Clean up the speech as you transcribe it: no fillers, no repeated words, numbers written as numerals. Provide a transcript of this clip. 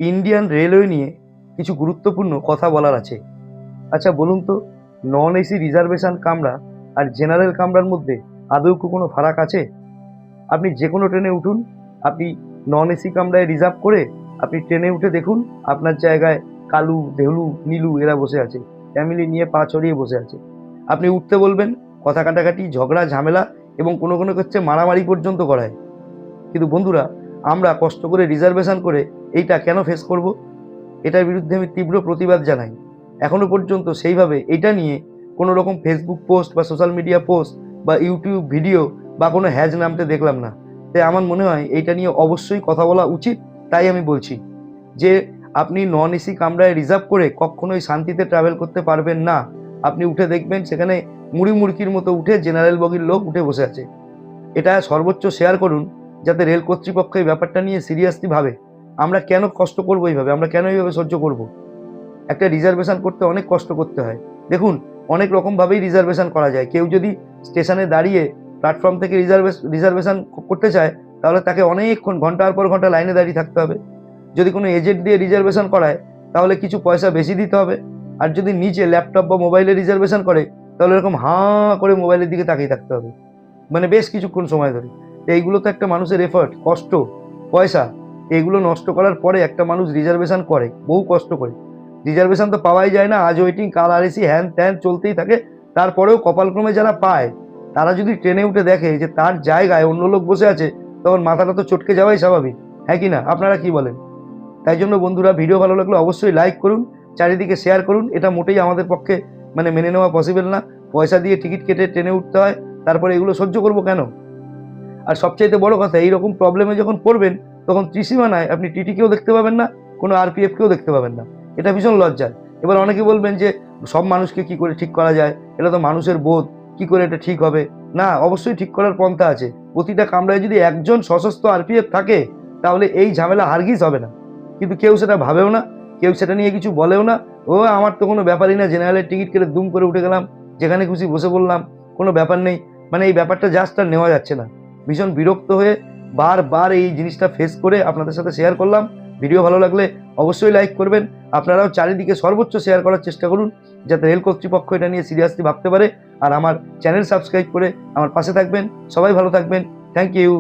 Indian railway নিয়ে কিছু গুরুত্বপূর্ণ কথা বলার আছে। আচ্ছা বলুন তো, নন এসি রিজার্ভেশন কামরা আর জেনারেল কামরার মধ্যে আদৌ কি কোনো ফারাক আছে? আপনি যে কোনো ট্রেনে উঠুন, আপনি নন এসি কামরায় রিজার্ভ করে আপনি ট্রেনে উঠে দেখুন, আপনার জায়গায় কালু, দেহলু, নীলু এরা বসে আছে। ফ্যামিলি নিয়ে পা ছড়িয়ে বসে আছে। আপনি উঠতে বলবেন, কথা কাটাকাটি, ঝগড়া, ঝামেলা এবং কোনো ক্ষেত্রে মারামারি পর্যন্ত করায়। কিন্তু বন্ধুরা, আমরা কষ্ট করে রিজার্ভেশন করে এইটা কেন ফেস করব? এটার বিরুদ্ধে আমি তীব্র প্রতিবাদ জানাই। এখনো পর্যন্ত সেইভাবে এটা নিয়ে কোনো রকম ফেসবুক পোস্ট বা সোশ্যাল মিডিয়া পোস্ট বা ইউটিউব ভিডিও বা কোনো হ্যাজ নামতে দেখলাম না। তাই আমার মনে হয় এইটা নিয়ে অবশ্যই কথা বলা উচিত। তাই আমি বলছি যে আপনি নন এসি কামরায় রিজার্ভ করে কখনোই শান্তিতে ট্রাভেল করতে পারবেন না। আপনি উঠে দেখবেন সেখানে মুড়ি মুড়কির মতো উঠে জেনারেল বগির লোক উঠে বসে আছে। এটা সর্বোচ্চ শেয়ার করুন, যাতে রেল কর্তৃপক্ষ এই ব্যাপারটা নিয়ে সিরিয়াসলি ভাবে। আমরা কেন কষ্ট করবো এইভাবে? আমরা কেন এইভাবে সহ্য করব? একটা রিজার্ভেশন করতে অনেক কষ্ট করতে হয়। দেখুন, অনেক রকমভাবেই রিজার্ভেশন করা যায়। কেউ যদি স্টেশনে দাঁড়িয়ে প্ল্যাটফর্ম থেকে রিজার্ভেশন করতে চায়, তাহলে তাকে অনেকক্ষণ ঘন্টার পর ঘন্টা লাইনে দাঁড়িয়ে থাকতে হবে। যদি কোনো এজেন্ট দিয়ে রিজার্ভেশন করায়, তাহলে কিছু পয়সা বেশি দিতে হবে। আর যদি নিজে ল্যাপটপ বা মোবাইলে রিজার্ভেশন করে, তাহলে এরকম হাঁ করে মোবাইলের দিকে তাকিয়ে থাকতে হবে, মানে বেশ কিছুক্ষণ সময় ধরে। তো এইগুলো তো একটা মানুষের এফর্ট, কষ্ট, পয়সা, এগুলো নষ্ট করার পরে একটা মানুষ রিজার্ভেশন করে বহু কষ্ট করে। রিজার্ভেশন তো পাওয়াই যায় না, আজ ওয়েটিং কাল আরএসি হ্যান ত্যান চলতেই থাকে। তারপরেও কপালক্রমে যারা পায়, তারা যদি ট্রেনে উঠে দেখে যে তার জায়গায় অন্য লোক বসে আছে, তখন মাথাটা তো চটকে যাওয়াই স্বাভাবিক। হ্যাঁ কি না? আপনারা কি বলেন? তাই জন্য বন্ধুরা, ভিডিও ভালো লাগলে অবশ্যই লাইক করুন, চারিদিকে শেয়ার করুন। এটা মোটেই আমাদের পক্ষে মানে মেনে নেওয়া পসিবল না। পয়সা দিয়ে টিকিট কেটে ট্রেনে উঠতে হয়, তারপরে এগুলো সহ্য করবো কেন? আর সবচাইতে বড় কথা, এইরকম প্রবলেমে যখন পড়বেন, তখন ত্রিসীমানায় আপনি টিটিকেও দেখতে পাবেন না, কোনো আরপিএফকেও দেখতে পাবেন না। এটা ভীষণ লজ্জার। এবার অনেকে বলবেন যে সব মানুষকে কি করে ঠিক করা যায়? এটা তো মানুষের বোধ, কি করে এটা ঠিক হবে? না, অবশ্যই ঠিক করার পন্থা আছে। প্রতিটা কামরায় যদি একজন সশস্ত্র আরপিএফ থাকে, তাহলে এই ঝামেলা হারগিজ হবে না। কিন্তু কেউ সেটা ভাবেও না, কেউ সেটা নিয়ে কিছু বলেও না। ও আমার তো কোনো ব্যাপারই না, জেনারেলের টিকিট কেটে দুম করে উঠে গেলাম, যেখানে খুশি বসে পড়লাম, কোনো ব্যাপার নেই। মানে এই ব্যাপারটা জাস্ট আর নেওয়া যাচ্ছে না। ভীষণ বিরক্ত হয়ে বারবার এই জিনিসটা ফেস করে আপনাদের সাথে শেয়ার করলাম। ভিডিও ভালো লাগলে অবশ্যই লাইক করবেন। আপনারাও চারিদিকে সর্বোচ্চ শেয়ার করার চেষ্টা করুন, যাতে রেল কর্তৃপক্ষ এটা নিয়ে সিরিয়াসলি ভাবতে পারে। আর আমার চ্যানেল সাবস্ক্রাইব করে আমার পাশে থাকবেন। সবাই ভালো থাকবেন। Thank you.